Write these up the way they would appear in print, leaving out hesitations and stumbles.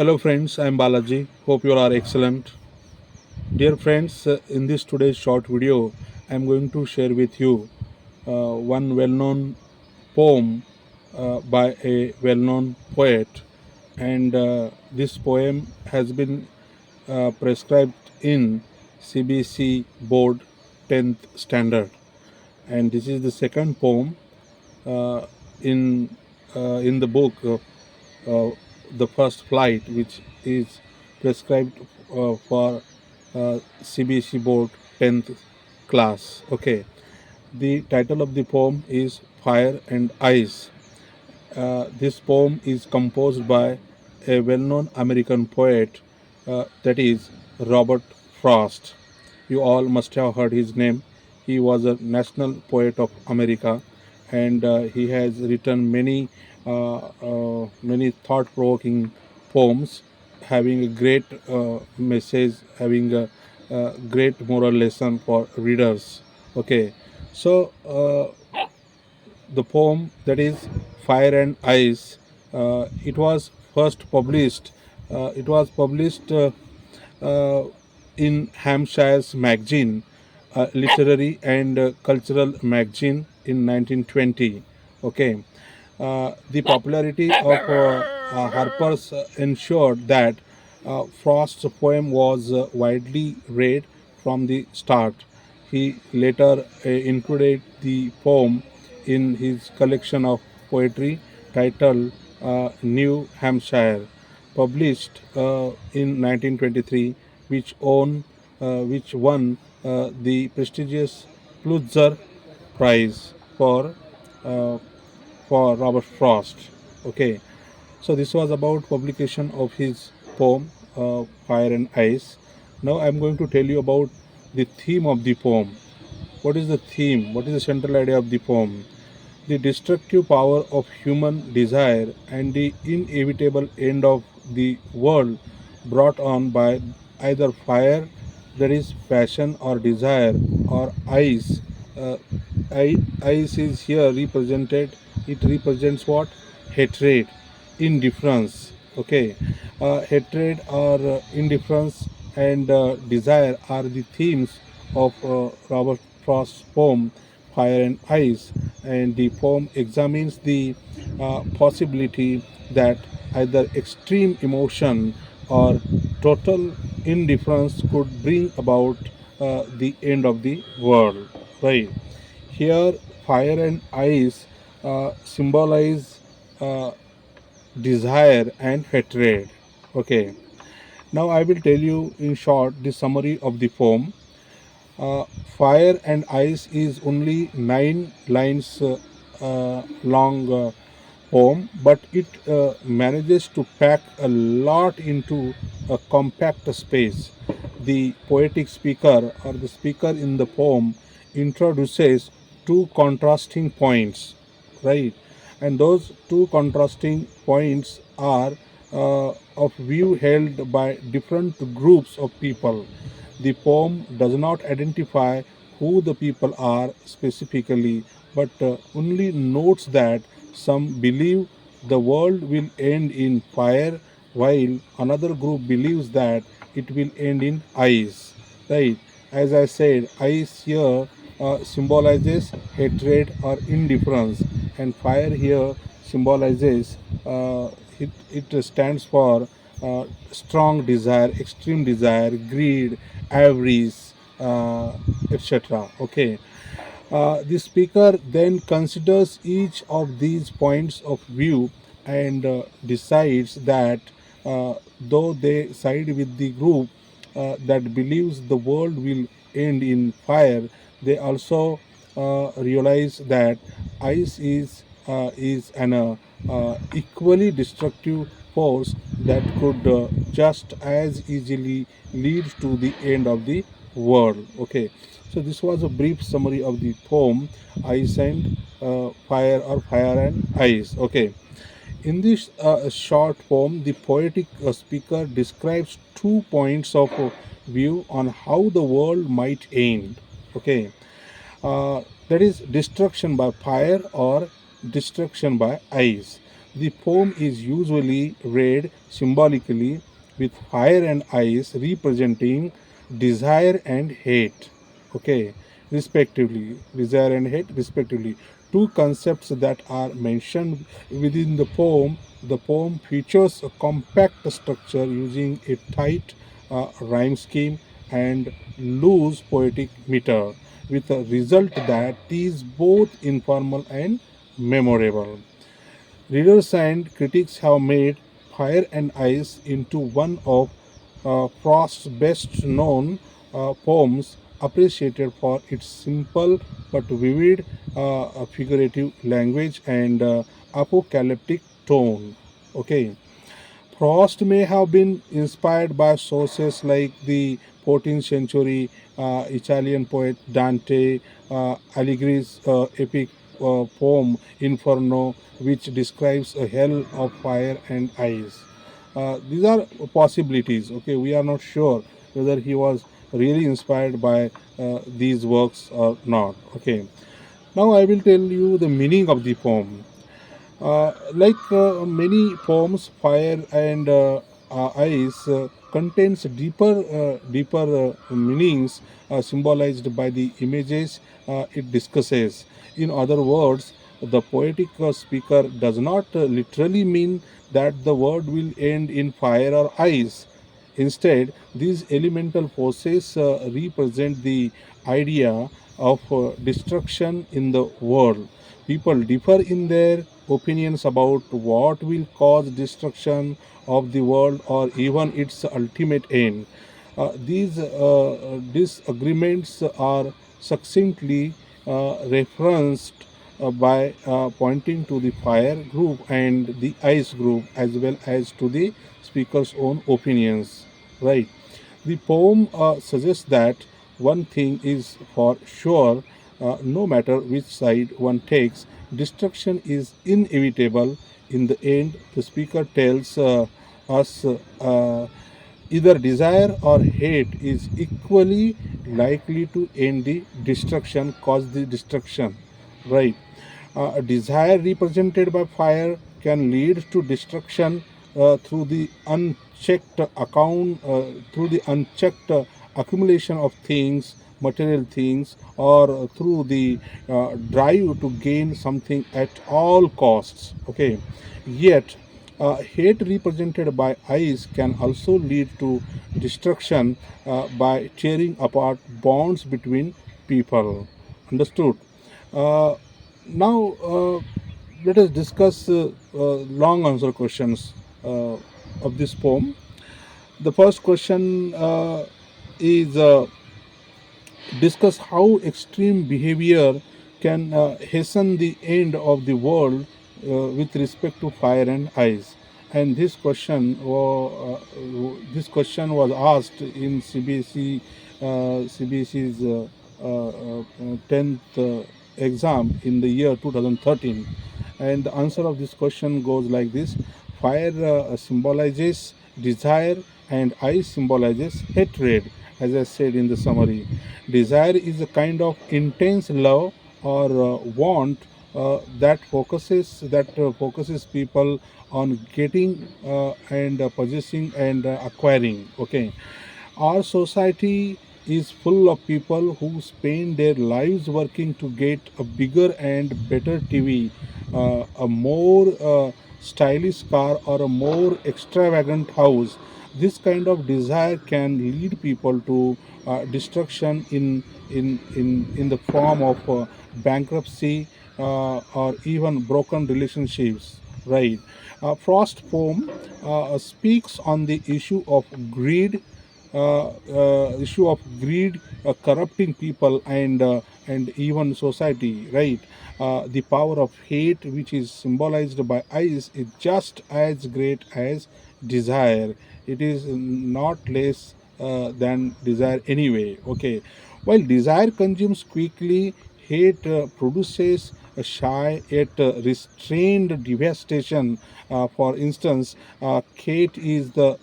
Hello friends, I am Balaji. Hope you all are excellent. Dear friends, in this today's short video, I am going to share with you one well-known poem by a well-known poet, and this poem has been prescribed in CBSE Board 10th Standard, and this is the second poem uh, in in the book. Uh, the first flight, which is prescribed for CBSE board 10th class. Okay, the title of the poem is Fire and Ice. This poem is composed by a well-known American poet, that is Robert Frost. You all must have heard his name. He was a national poet of America, and he has written many thought-provoking poems, having a great message, having a great moral lesson for readers. Okay, so the poem, that is Fire and Ice, it was first published. It was published uh, in Hampshire's magazine, literary and cultural magazine in 1920. Okay, the popularity of Harper's ensured that Frost's poem was widely read from the start. He later included the poem in his collection of poetry titled New Hampshire, published in 1923, which won the prestigious Pulitzer Prize uh, for Robert Frost. Okay, so this was about publication of his poem Fire and Ice. Now I'm going to tell you about the theme of the poem. What is the theme? What is the central idea of the poem? The destructive power of human desire and the inevitable end of the world brought on by either fire, that is passion or desire, or ice. Uh, ice is here represented. It represents what? Hatred, indifference. Okay, hatred or indifference and desire are the themes of Robert Frost's poem Fire and Ice, and the poem examines the possibility that either extreme emotion or total indifference could bring about the end of the world. Right here, fire and ice symbolize uh, desire and hatred. Okay, now I will tell you in short the summary of the poem. uh, Fire and Ice is only 9 lines long poem, but it manages to pack a lot into a compact space. The poetic speaker, or the speaker in the poem, introduces two contrasting points, right? And those two contrasting points are of view held by different groups of people. The poem does not identify who the people are specifically, but only notes that some believe the world will end in fire, while another group believes that it will end in ice. Right? As I said, ice here symbolizes hatred or indifference, and fire here symbolizes it stands for strong desire, extreme desire, greed, avarice, etc. Okay. The speaker then considers each of these points of view and decides that though they side with the group that believes the world will end in fire, they also realize that ice is an equally destructive force that could just as easily lead to the end of the world. Okay, so this was a brief summary of the poem Ice and Fire, or Fire and Ice. Okay, in this short poem, the poetic speaker describes 2 points of view on how the world might end. Okay, that is destruction by fire or destruction by ice. The poem is usually read symbolically with fire and ice representing desire and hate. Okay, respectively, desire and hate, respectively. Two concepts that are mentioned within the poem. The poem features a compact structure using a tight rhyme scheme and loose poetic meter, with a result that is both informal and memorable. Readers and critics have made Fire and Ice into one of Frost's best known poems, appreciated for its simple but vivid figurative language and apocalyptic tone. Okay. Frost may have been inspired by sources like the 14th century Italian poet Dante Alighieri's epic poem Inferno, which describes a hell of fire and ice. These are possibilities. Okay, we are not sure whether he was really inspired by these works or not. Okay, now I will tell you the meaning of the poem. Like many poems, Fire and Ice contains deeper meanings symbolized by the images it discusses. In other words, the poetic speaker does not literally mean that the world will end in fire or ice. Instead, these elemental forces represent the idea of destruction in the world. People differ in their opinions about what will cause destruction of the world or even its ultimate end. These disagreements are succinctly referenced by pointing to the fire group and the ice group as well as to the speaker's own opinions. Right. The poem suggests that one thing is for sure, no matter which side one takes, destruction is inevitable. In the end, the speaker tells us either desire or hate is equally likely to end the destruction, cause the destruction. Right. A desire represented by fire can lead to destruction through the through the unchecked accumulation of things, material things, or through the drive to gain something at all costs. Okay, yet hate represented by ice can also lead to destruction by tearing apart bonds between people. Understood? Uh, now, let us discuss long answer questions of this poem. The first question is discuss how extreme behavior can hasten the end of the world with respect to fire and ice. And this question was asked in CBSE's 10th exam in the year 2013. And the answer of this question goes like this: Fire symbolizes desire, and ice symbolizes hatred, as I said in the summary. Desire is a kind of intense love or want that focuses people on getting and possessing and acquiring. Okay, our society is full of people who spend their lives working to get a bigger and better TV, a more stylish car, or a more extravagant house. This kind of desire can lead people to destruction in the form of bankruptcy or even broken relationships. Right. Frost poem speaks on the issue of greed corrupting people and even society. Right. The power of hate, which is symbolized by ice, is just as great as desire. It is not less than desire anyway. Okay, while desire consumes quickly, hate produces a shy yet restrained devastation. For instance, hate is the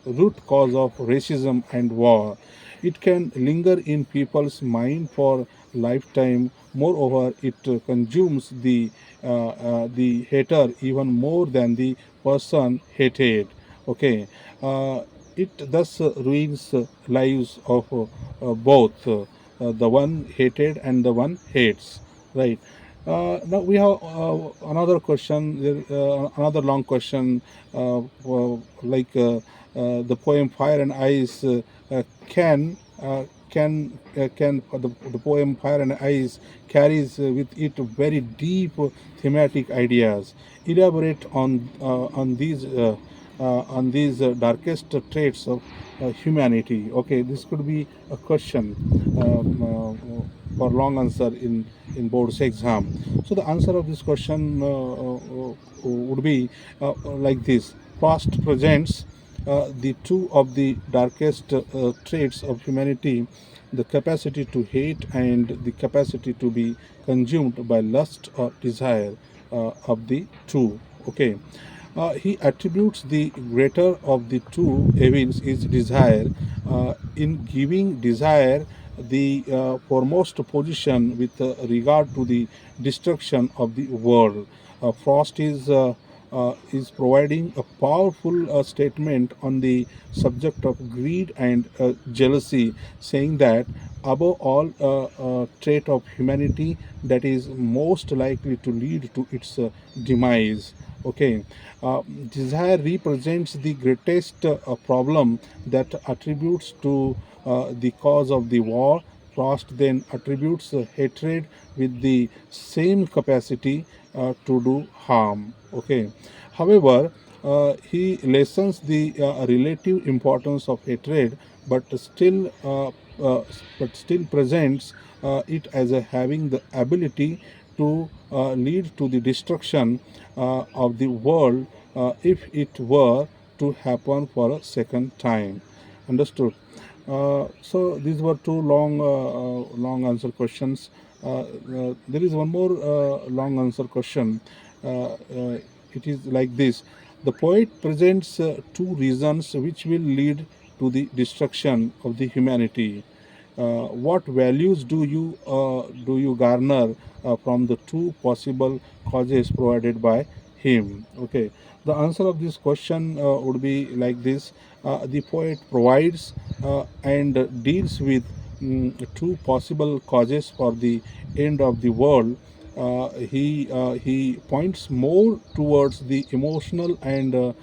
root cause of racism and war. It can linger in people's mind for lifetime. Moreover, it consumes the the hater even more than the person hated. Okay, uh, it thus ruins lives of both the one hated and the one hates. Right. Now we have another question, another long question, the poem "Fire and Ice" can the poem "Fire and Ice" carries with it very deep thematic ideas. Elaborate on these darkest traits of humanity. Okay, this could be a question for long answer in board's exam. So the answer of this question would be like this: past presents the two of the darkest traits of humanity, the capacity to hate and the capacity to be consumed by lust or desire of the two. Okay, he attributes the greater of the two evils is desire, in giving desire the foremost position with regard to the destruction of the world. Frost is providing a powerful statement on the subject of greed and jealousy, saying that above all trait of humanity that is most likely to lead to its demise. Okay, desire represents the greatest problem that attributes to the cause of the war. Frost then attributes hatred with the same capacity to do harm. Okay, however, he lessens the relative importance of hatred, but uh, still presents it as a having the ability to lead to the destruction of the world if it were to happen for a second time. Understood? So these were two long answer questions. There is one more long answer question. It is like this: the poet presents two reasons which will lead to the destruction of the humanity. What values do you garner from the two possible causes provided by him? Okay, the answer of this question would be like this: the poet provides and deals with two possible causes for the end of the world. He points more towards the emotional and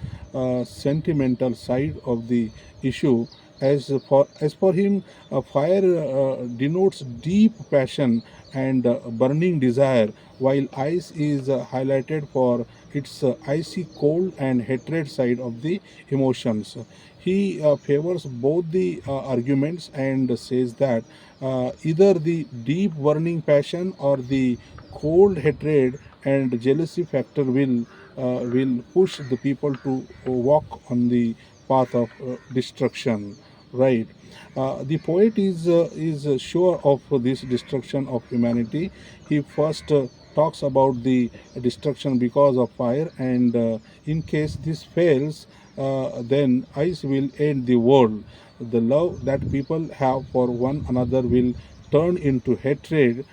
sentimental side of the issue. As for him, fire denotes deep passion and burning desire, while ice is highlighted for its icy cold and hatred side of the emotions. He favors both the arguments and says that either the deep burning passion or the cold hatred and jealousy factor will push the people to walk on the path of destruction. Right. The poet is sure of this destruction of humanity. He first talks about the destruction because of fire, and in case this fails, then ice will end the world. The love that people have for one another will turn into hatred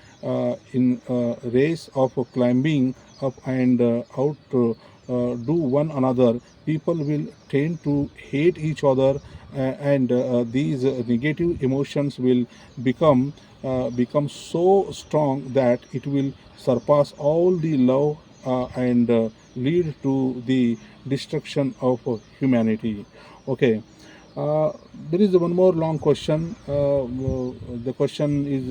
in a race of climbing up and out to do one another. People will tend to hate each other, and these negative emotions will become so strong that it will surpass all the love and lead to the destruction of humanity. Okay, there is one more long question. The question is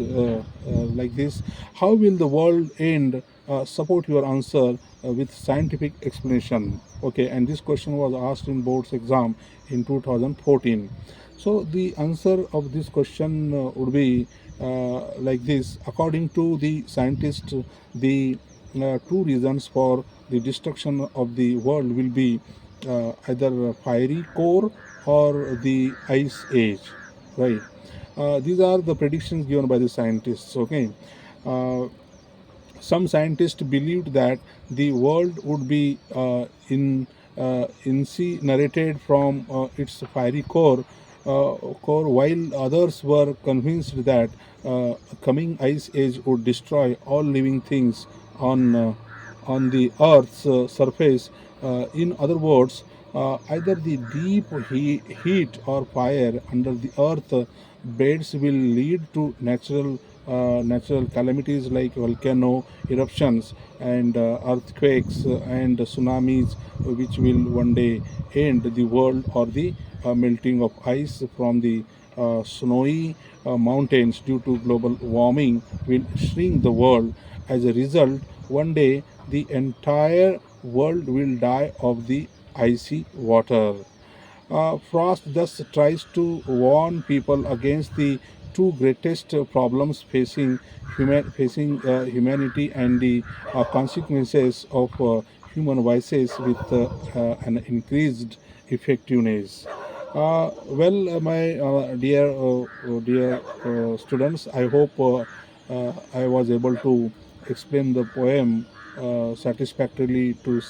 like this: how will the world end? Support your answer with scientific explanation. Okay, and this question was asked in board's exam in 2014. So the answer of this question would be like this: according to the scientists, the two reasons for the destruction of the world will be either a fiery core or the ice age. Right. These are the predictions given by the scientists. Okay. Uh, some scientists believed that the world would be incinerated from its fiery core, while others were convinced that coming ice age would destroy all living things on on the earth's surface. In other words, either the deep heat or fire under the earth beds will lead to natural calamities like volcano eruptions and earthquakes and tsunamis, which will one day end the world, or the melting of ice from the snowy mountains due to global warming will shrink the world. As a result, one day the entire world will die of the icy water. Frost thus tries to warn people against the two greatest problems facing humanity, and the consequences of human vices with an increased effectiveness. My dear students, I hope I was able to explain the poem satisfactorily to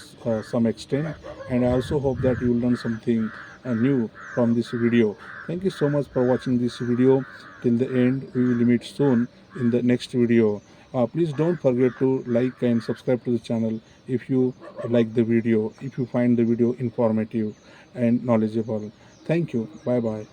some extent, and I also hope that you will learn something new from this video. Thank you so much for watching this video till the end. We will meet soon in the next video. Please don't forget to like and subscribe to the channel if you like the video, if you find the video informative and knowledgeable. Thank you. Bye bye.